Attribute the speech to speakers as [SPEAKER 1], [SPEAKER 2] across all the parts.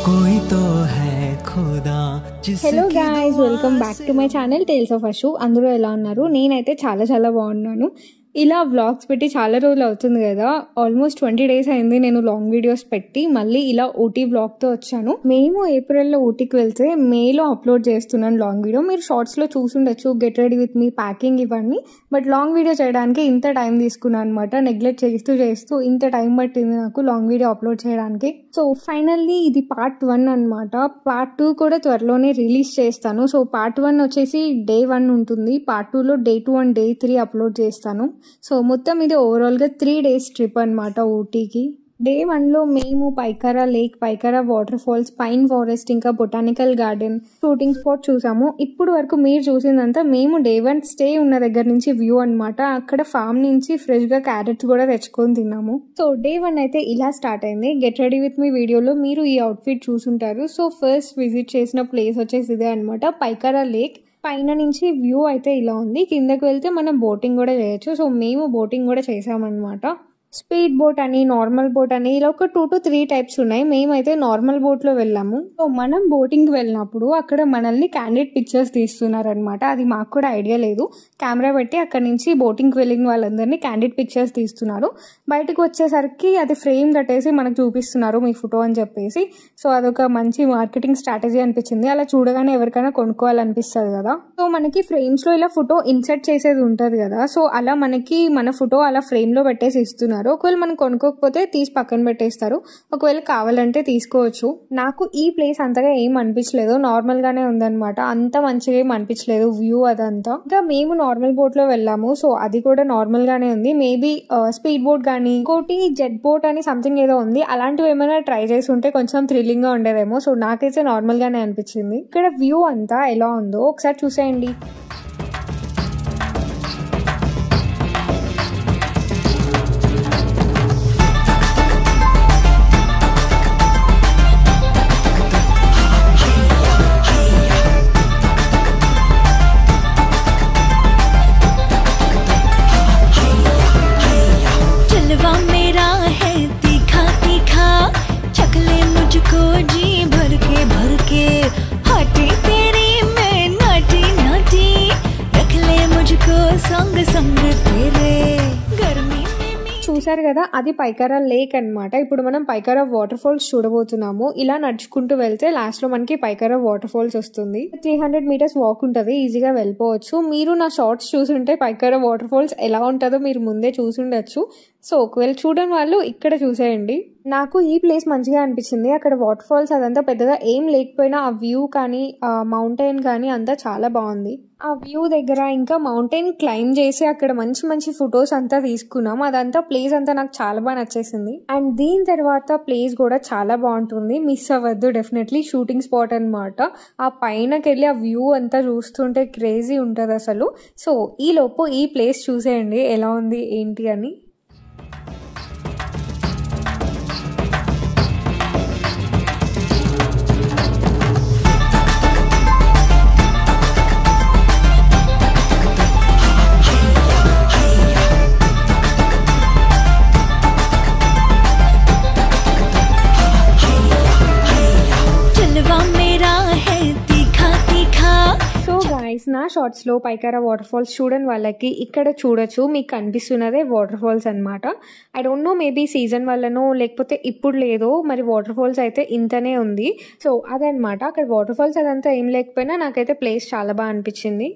[SPEAKER 1] कोई तो है खुदा
[SPEAKER 2] hello guys, welcome back to my channel tales of Ashu. అందరూ ఎలా ఉన్నారు? నేనైతే చాలా చాలా బాగున్నాను. ఇలా వ్లాగ్స్ పెట్టి చాలా రోజులు అవుతుంది కదా, ఆల్మోస్ట్ 20 days అయింది నేను లాంగ్ వీడియోస్ పెట్టి. మళ్ళీ ఇలా ఊటీ వ్లాగ్తో వచ్చాను. మేము ఏప్రిల్లో ఊటీకి వెళ్తే మేలో అప్లోడ్ చేస్తున్నాను లాంగ్ వీడియో. మీరు షార్ట్స్లో చూసుండొచ్చు, get ready with me, packing ఇవన్నీ. బట్ లాంగ్ వీడియో చేయడానికి ఇంత టైం తీసుకున్నాను అనమాట. నెగ్లెక్ట్ చేస్తూ ఇంత టైం పట్టింది నాకు లాంగ్ వీడియో అప్లోడ్ చేయడానికి. సో ఫైనల్లీ ఇది పార్ట్ 1 అనమాట. పార్ట్ 2 కూడా త్వరలోనే రిలీజ్ చేస్తాను. సో పార్ట్ 1 వచ్చేసి Day 1 ఉంటుంది, పార్ట్ 2లో Day 2 అండ్ Day 3 అప్లోడ్ చేస్తాను. సో మొత్తం ఇది ఓవరాల్గా 3 days ట్రిప్ అనమాట ఊటీకి. Day 1లో మేము Pykara lake, Pykara waterfalls, pine forest, ఇంకా బొటానికల్ గార్డెన్, షూటింగ్ స్పాట్ చూసాము. ఇప్పుడు వరకు మీరు చూసిందంతా మేము Day 1 స్టే ఉన్న దగ్గర నుంచి వ్యూ అనమాట. అక్కడ ఫామ్ నుంచి ఫ్రెష్గా క్యారెట్స్ కూడా తెచ్చుకొని తిన్నాము. సో Day 1 అయితే ఇలా స్టార్ట్ అయింది. గెట్ రెడీ విత్ మీ వీడియోలో మీరు ఈ అవుట్ఫిట్ చూసుంటారు. సో ఫస్ట్ విజిట్ చేసిన ప్లేస్ వచ్చేసి ఇదే అనమాట, పైకారా లేక్. పైన నుంచి వ్యూ అయితే ఇలా ఉంది. కిందకి వెళ్తే మనం బోటింగ్ కూడా చేయొచ్చు. సో మేము బోటింగ్ కూడా చేసామన్నమాట. స్పీడ్ బోట్ అని, నార్మల్ బోట్ అని, ఇలా ఒక 2 to 3 types ఉన్నాయి. మేమైతే నార్మల్ బోట్లో వెళ్ళాము. సో మనం బోటింగ్ వెళ్ళినప్పుడు అక్కడ మనల్ని క్యాండిడ్ పిక్చర్స్ తీస్తున్నారనమాట. అది మాకు కూడా ఐడియా లేదు. కెమెరా పెట్టి అక్కడ నుంచి బోటింగ్కి వెళ్ళిన వాళ్ళందరినీ క్యాండిడ్ పిక్చర్స్ తీస్తున్నారు. బయటకు వచ్చేసరికి అది ఫ్రేమ్ కట్టేసి మనకు చూపిస్తున్నారు మీ ఫోటో అని చెప్పేసి. సో అదొక మంచి మార్కెటింగ్ స్ట్రాటజీ అనిపించింది. అలా చూడగానే ఎవరికైనా కొనుక్కోవాలనిపిస్తుంది కదా. సో మనకి ఫ్రేమ్స్లో ఇలా ఫోటో ఇన్సర్ట్ చేసేది ఉంటుంది కదా. సో అలా మనకి మన ఫోటో అలా ఫ్రేమ్లో పెట్టేసి ఇస్తున్నారు. ఒకవేళ మనం కొనుక్కోకపోతే తీసి పక్కన పెట్టేస్తారు. ఒకవేళ కావాలంటే తీసుకోవచ్చు. నాకు ఈ ప్లేస్ అంతగా ఏం అనిపించలేదు, నార్మల్ గానే ఉందన్నమాట. అంత మంచిగా ఏం అనిపించలేదు వ్యూ అదంతా. ఇంకా మేము నార్మల్ బోట్ లో వెళ్ళాము. సో అది కూడా నార్మల్ గానే ఉంది. మేబీ స్పీడ్ బోట్ కానీ ఇంకోటి జెట్ బోట్ అని సంథింగ్ ఏదో ఉంది. అలాంటివి ఏమైనా ట్రై చేసి ఉంటే కొంచెం థ్రిల్లింగ్ గా ఉండేదేమో. సో నాకైతే నార్మల్ గానే అనిపించింది. ఇక్కడ వ్యూ అంతా ఎలా ఉందో ఒకసారి చూసేయండి. చూసారు కదా, అది పైకారా లేక్ అన్నమాట. ఇప్పుడు మనం పైకారా వాటర్ ఫాల్స్ చూడబోతున్నాము. ఇలా నడుచుకుంటూ వెళ్తే లాస్ట్ లో మనకి పైకారా వాటర్ ఫాల్స్ వస్తుంది. 300 meters వాక్ ఉంటుంది, ఈజీగా వెళ్ళిపోవచ్చు. మీరు నా షార్ట్స్ చూసుంటే పైకారా వాటర్ ఫాల్స్ ఎలా ఉంటుందో మీరు ముందే చూసుండొచ్చు. సో ఒకవేళ చూడని వాళ్ళు ఇక్కడ చూసేయండి. నాకు ఈ ప్లేస్ మంచిగా అనిపించింది. అక్కడ వాటర్ ఫాల్స్ అదంతా పెద్దగా ఏం లేకపోయినా ఆ వ్యూ కానీ ఆ మౌంటైన్ కానీ అంతా చాలా బాగుంది. ఆ వ్యూ దగ్గర ఇంకా మౌంటైన్ క్లైంబ్ చేసి అక్కడ మంచి మంచి ఫొటోస్ అంతా తీసుకున్నాం. అదంతా ప్లేస్ అంతా నాకు చాలా బాగా నచ్చేసింది. అండ్ దీని తర్వాత ప్లేస్ కూడా చాలా బాగుంటుంది, మిస్ అవ్వద్దు డెఫినెట్లీ. షూటింగ్ స్పాట్ అనమాట. ఆ పైనకి వెళ్ళి ఆ వ్యూ అంతా చూస్తుంటే క్రేజీ ఉంటుంది అసలు. సో ఈ లోపు ఈ ప్లేస్ చూసేయండి ఎలా ఉంది ఏంటి అని. నా షార్ట్స్ లో పైకారా వాటర్ ఫాల్స్ చూడని వాళ్ళకి ఇక్కడ చూడొచ్చు. మీకు కనిపిస్తున్నదే వాటర్ ఫాల్స్ అనమాట. I don't know, maybe season వల్లనో లేకపోతే ఇప్పుడు లేదో మరి వాటర్ ఫాల్స్ అయితే ఇంతనే ఉంది. సో అదనమాట. అక్కడ వాటర్ ఫాల్స్ అదంతా ఏం లేకపోయినా నాకైతే ప్లేస్ చాలా బాగా అనిపించింది.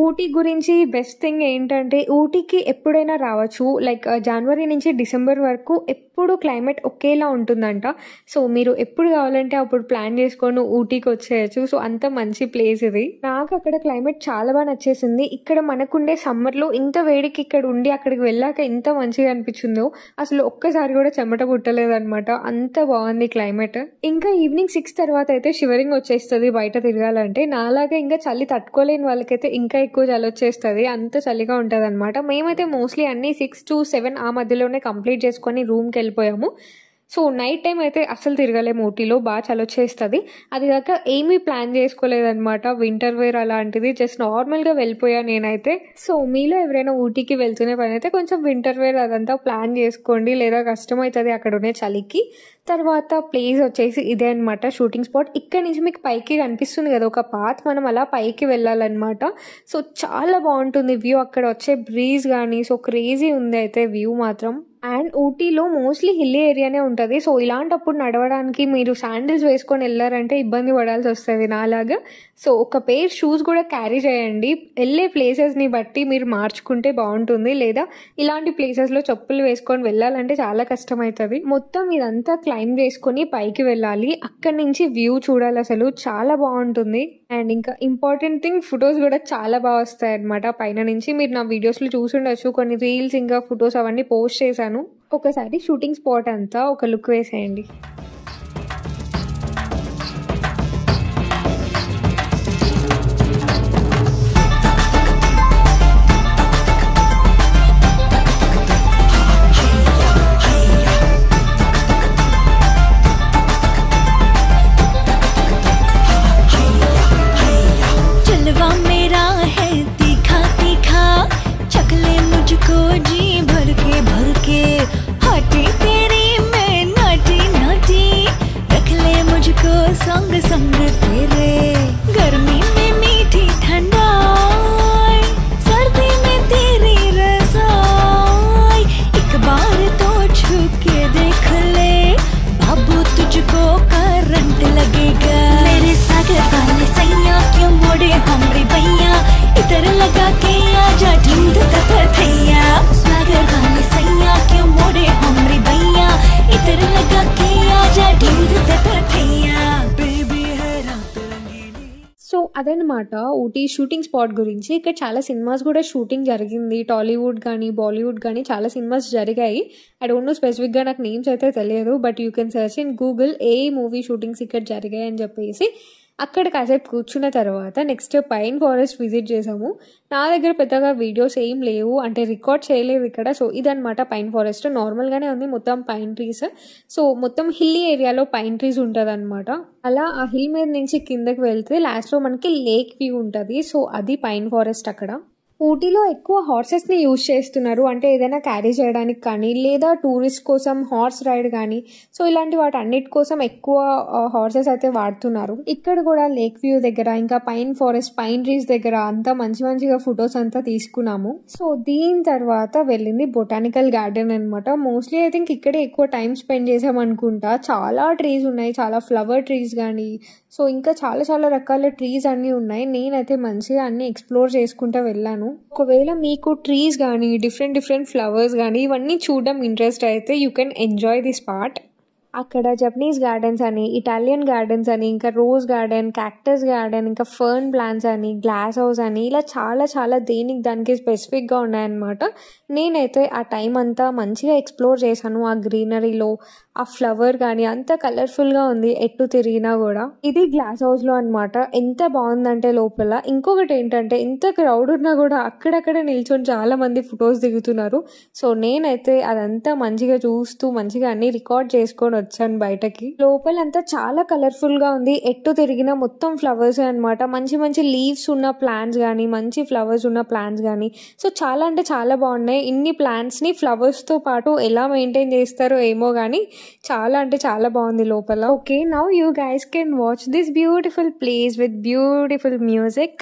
[SPEAKER 2] ఊటీ గురించి బెస్ట్ థింగ్ ఏంటంటే ఊటీకి ఎప్పుడైనా రావచ్చు. లైక్ జనవరి నుంచి డిసెంబర్ వరకు ఎప్పుడు క్లైమేట్ ఒకేలా ఉంటుందంట. సో మీరు ఎప్పుడు కావాలంటే అప్పుడు ప్లాన్ చేసుకొని ఊటీకి వచ్చేయచ్చు. సో అంత మంచి ప్లేస్ ఇది. నాకు అక్కడ క్లైమేట్ చాలా బాగా నచ్చేసింది. ఇక్కడ మనకుండే సమ్మర్లో ఇంత వేడికి ఇక్కడ ఉండి అక్కడికి వెళ్ళాక ఇంత మంచిగా అనిపించిందో అసలు ఒక్కసారి కూడా చెమట పుట్టలేదన్నమాట. అంత బాగుంది క్లైమేట్. ఇంకా ఈవినింగ్ 6 తర్వాత అయితే షివరింగ్ వచ్చేస్తుంది బయట తిరగాలంటే. నాలాగా ఇంకా చలి తట్టుకోలేని వాళ్ళకైతే ఇంకా ఎక్కువ చలి వచ్చేస్తుంది, అంత చలిగా ఉంటుంది అనమాట. మేమైతే మోస్ట్లీ అన్ని 6 to 7 ఆ మధ్యలోనే కంప్లీట్ చేసుకొని రూమ్కి వెళ్ళిపోయాము. సో నైట్ టైం అయితే అస్సలు తిరగలేము ఊటీలో, బాగా చలొచ్చేస్తుంది. అది కాక ఏమీ ప్లాన్ చేసుకోలేదన్నమాట వింటర్ వేర్ అలాంటిది, జస్ట్ నార్మల్గా వెళ్ళిపోయా నేనైతే. సో మీలో ఎవరైనా ఊటీకి వెళ్తునే పని అయితే కొంచెం వింటర్ వేర్ అదంతా ప్లాన్ చేసుకోండి, లేదా కష్టమవుతుంది అక్కడ ఉండే చలికి. తర్వాత ప్లేస్ వచ్చేసి ఇదే అనమాట షూటింగ్ స్పాట్. ఇక్కడ నుంచి మీకు పైకి కనిపిస్తుంది కదా ఒక పాత్, మనం అలా పైకి వెళ్ళాలన్నమాట. సో చాలా బాగుంటుంది వ్యూ, అక్కడ వచ్చే బ్రీజ్ కానీ. సో క్రేజీ ఉంది అయితే వ్యూ మాత్రం. అండ్ ఊటీలో మోస్ట్లీ హిల్లీ ఏరియానే ఉంటుంది. సో ఇలాంటప్పుడు నడవడానికి మీరు శాండిల్స్ వేసుకొని వెళ్ళారంటే ఇబ్బంది పడాల్సి వస్తుంది నాలాగా. సో ఒక పేర్ షూస్ కూడా క్యారీ చేయండి, వెళ్ళే ప్లేసెస్ని బట్టి మీరు మార్చుకుంటే బాగుంటుంది. లేదా ఇలాంటి ప్లేసెస్లో చెప్పులు వేసుకొని వెళ్ళాలంటే చాలా కష్టమవుతుంది. మొత్తం ఇదంతా క్లైంబ్ చేసుకొని పైకి వెళ్ళాలి, అక్కడి నుంచి వ్యూ చూడాలి, అసలు చాలా బాగుంటుంది. అండ్ ఇంకా ఇంపార్టెంట్ థింగ్, ఫొటోస్ కూడా చాలా బాగా వస్తాయి అనమాట పైన నుంచి. మీరు నా వీడియోస్లో చూసుండొచ్చు, కొన్ని రీల్స్ ఇంకా ఫొటోస్ అవన్నీ పోస్ట్ చేశాను. ఒకసారి షూటింగ్ స్పాట్ అంతా ఒక లుక్ వేసేయండి.
[SPEAKER 3] संग संग तेरे गर्मी में मीठी ठंडाई, सर्दी में तेरी रज़ाई, एक बार तो छू के देख ले बाबू तुझको करंट लगेगा। मेरे सागर वाले सैया क्यों मोड़े हमरे भैया, इधर लगा के आजा ढूंढ थैया। सागर वाले सैया क्यों मोड़े हमरे भैया, इधर लगा के आजा ढूंढ थैया।
[SPEAKER 2] సో అదనమాట ఊటీ షూటింగ్ స్పాట్ గురించి. ఇక్కడ చాలా సినిమాస్ కూడా షూటింగ్ జరిగింది, టాలీవుడ్ కానీ బాలీవుడ్ కానీ చాలా సినిమాస్ జరిగాయి. ఐ డోంట్ నో స్పెసిఫిక్గా, నాకు నేమ్స్ అయితే తెలియదు, but you can search in Google A movie shootings ఇక్కడ జరిగాయి అని చెప్పేసి. అక్కడ కాసేపు కూర్చున్న తర్వాత నెక్స్ట్ పైన్ ఫారెస్ట్ విజిట్ చేసాము. నా దగ్గర పెద్దగా వీడియోస్ ఏం లేవు, అంటే రికార్డ్ చేయలేదు ఇక్కడ. సో ఇదనమాట పైన్ ఫారెస్ట్, నార్మల్గానే ఉంది, మొత్తం పైన్ ట్రీస్. సో మొత్తం హిల్లీ ఏరియాలో పైన్ ట్రీస్ ఉంటుంది అనమాట. అలా ఆ హిల్ మీద నుంచి కిందకి వెళ్తే లాస్ట్లో మనకి లేక్ వ్యూ ఉంటుంది. సో అది పైన్ ఫారెస్ట్ అక్కడ. ఊటీలో ఎక్కువ హార్సెస్ని యూజ్ చేస్తున్నారు, అంటే ఏదైనా క్యారీ చేయడానికి కానీ, లేదా టూరిస్ట్ కోసం హార్స్ రైడ్ కానీ. సో ఇలాంటి వాటి అన్నిటి కోసం ఎక్కువ హార్సెస్ అయితే వాడుతున్నారు. ఇక్కడ కూడా లేక్ వ్యూ దగ్గర, ఇంకా పైన్ ఫారెస్ట్ పైన్ ట్రీస్ దగ్గర అంతా మంచిగా ఫొటోస్ అంతా తీసుకున్నాము. సో దీని తర్వాత వెళ్ళింది బొటానికల్ గార్డెన్ అనమాట. మోస్ట్లీ ఐ థింక్ ఇక్కడే ఎక్కువ టైం స్పెండ్ చేసాం అనుకుంటా. చాలా ట్రీస్ ఉన్నాయి, చాలా ఫ్లవర్ ట్రీస్ కానీ, సో ఇంకా చాలా రకాల ట్రీస్ అన్నీ ఉన్నాయి. నేనైతే మంచిగా అన్ని ఎక్స్ప్లోర్ చేసుకుంటూ వెళ్ళాను. ఒకవేళ మీకు ట్రీస్ కానీ డిఫరెంట్ ఫ్లవర్స్ కానీ ఇవన్నీ చూడడం ఇంట్రెస్ట్ అయితే you can enjoy this part. అక్కడ జపనీస్ గార్డెన్స్ అని, ఇటాలియన్ గార్డెన్స్ అని, ఇంకా రోజ్ గార్డెన్, క్యాక్టస్ గార్డెన్, ఇంకా ఫర్న్ ప్లాంట్స్ అని, గ్లాస్ హౌస్ అని, ఇలా చాలా దానికి స్పెసిఫిక్గా ఉన్నాయన్నమాట. నేనైతే ఆ టైం అంతా మంచిగా ఎక్స్ప్లోర్ చేశాను ఆ గ్రీనరీలో. ఆ ఫ్లవర్ కానీ అంత కలర్ఫుల్గా ఉంది ఎటు తిరిగినా కూడా. ఇది గ్లాస్ హౌస్లో అనమాట. ఎంత బాగుందంటే లోపల. ఇంకొకటి ఏంటంటే ఎంత క్రౌడ్ ఉన్నా కూడా అక్కడక్కడ నిల్చొని చాలా మంది ఫొటోస్ దిగుతున్నారు. సో నేనైతే అదంతా మంచిగా చూస్తూ మంచిగా అన్ని రికార్డ్ చేసుకొని వచ్చాను బయటకి. లోపలంతా చాలా కలర్ఫుల్గా ఉంది, ఎటు తిరిగినా మొత్తం ఫ్లవర్స్ అనమాట. మంచి లీవ్స్ ఉన్న ప్లాంట్స్ కానీ, మంచి ఫ్లవర్స్ ఉన్న ప్లాంట్స్ కానీ. సో చాలా అంటే చాలా బాగున్నాయి. ఇన్ని ప్లాంట్స్ని ఫ్లవర్స్తో పాటు ఎలా మెయింటైన్ చేస్తారో ఏమో కానీ చాలా అంటే చాలా బాగుంది లోపల. Okay, now you guys can watch this beautiful place with beautiful music.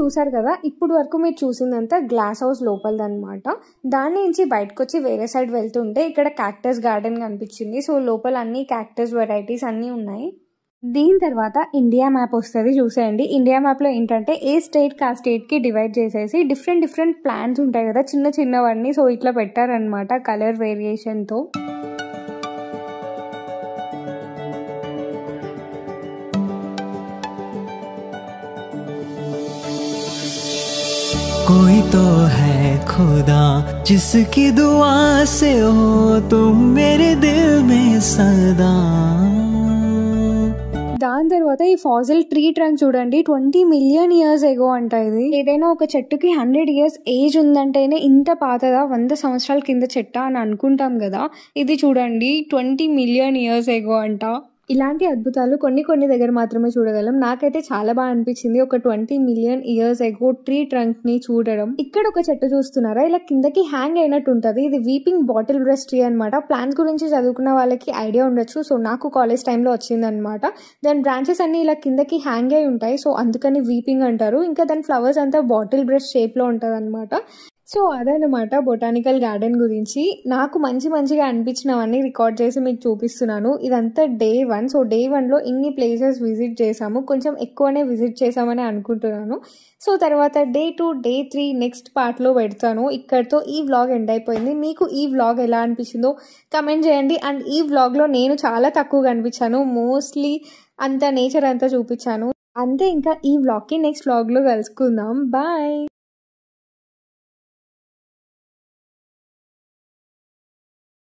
[SPEAKER 2] చూసారు కదా, ఇప్పుడు వరకు మీరు చూసిందంతా గ్లాస్ హౌస్ లోపలదనమాట. దాని నుంచి బయటకు వచ్చి వేరే సైడ్ వెళ్తుంటే ఇక్కడ క్యాక్టస్ గార్డెన్ కనిపించింది. సో లోపల అన్ని క్యాక్టస్ వెరైటీస్ అన్నీ ఉన్నాయి. దీని తర్వాత ఇండియా మ్యాప్ వస్తుంది, చూసేయండి. ఇండియా మ్యాప్లో ఏంటంటే ఏ స్టేట్కి ఆ స్టేట్కి డివైడ్ చేసేసి డిఫరెంట్ ప్లాంట్స్ ఉంటాయి కదా, చిన్నవన్నీ. సో ఇట్లా పెట్టారనమాట కలర్ వేరియేషన్తో.
[SPEAKER 1] कोई तो है खुदा जिसकी दुआ से हो तुम मेरे दिल में सदा.
[SPEAKER 2] దాని తర్వాత ఈ ఫాజిల్ ట్రీ ట్రంక్ చూడండి, 20 మిలియన్ ఇయర్స్ ఎగో అంట ఇది. ఏదైనా ఒక చెట్టుకి 100 ఇయర్స్ ఏజ్ ఉందంటేనే ఇంత పాతదా, 100 సంవత్సరాల కింద చెట్ట అని అనుకుంటాం కదా. ఇది చూడండి 20 మిలియన్ ఇయర్స్ ఎగో అంట. ఇలాంటి అద్భుతాలు కొన్ని దగ్గర మాత్రమే చూడగలం. నాకైతే చాలా బాగా అనిపించింది ఒక 20 million years ago tree trunk ని చూడడం. ఇక్కడ ఒక చెట్టు చూస్తున్నారా, ఇలా కిందకి హ్యాంగ్ అయినట్టు ఉంటది. ఇది వీపింగ్ బాటిల్ బ్రష్ ట్రీ అనమాట. ప్లాంట్స్ గురించి చదువుకున్న వాళ్ళకి ఐడియా ఉండొచ్చు. సో నాకు కాలేజ్ టైంలో వచ్చింది అనమాట. దాని బ్రాంచెస్ అన్ని ఇలా కిందకి హ్యాంగ్ అయి ఉంటాయి. సో అందుకని వీపింగ్ అంటారు. ఇంకా దాని ఫ్లవర్స్ అంతా బాటిల్ బ్రష్ షేప్ లో ఉంటది అనమాట. సో అదనమాట బొటానికల్ గార్డెన్ గురించి. నాకు మంచిగా అనిపించినవన్నీ రికార్డ్ చేసి మీకు చూపిస్తున్నాను. ఇదంతా డే 1. సో డే 1లో ఇన్ని ప్లేసెస్ విజిట్ చేసాము, కొంచెం ఎక్కువనే విజిట్ చేసామని అనుకుంటున్నాను. సో తర్వాత డే 2, డే 3 నెక్స్ట్ పార్ట్లో పెడతాను. ఇక్కడితో ఈ వ్లాగ్ ఎండ్ అయిపోయింది. మీకు ఈ వ్లాగ్ ఎలా అనిపించిందో కమెంట్ చేయండి. అండ్ ఈ వ్లాగ్లో నేను చాలా తక్కువగా అనిపించాను, మోస్ట్లీ అంత నేచర్ అంతా చూపించాను అంతే. ఇంకా ఈ వ్లాగ్కి నెక్స్ట్ వ్లాగ్లో కలుసుకుందాం. బాయ్.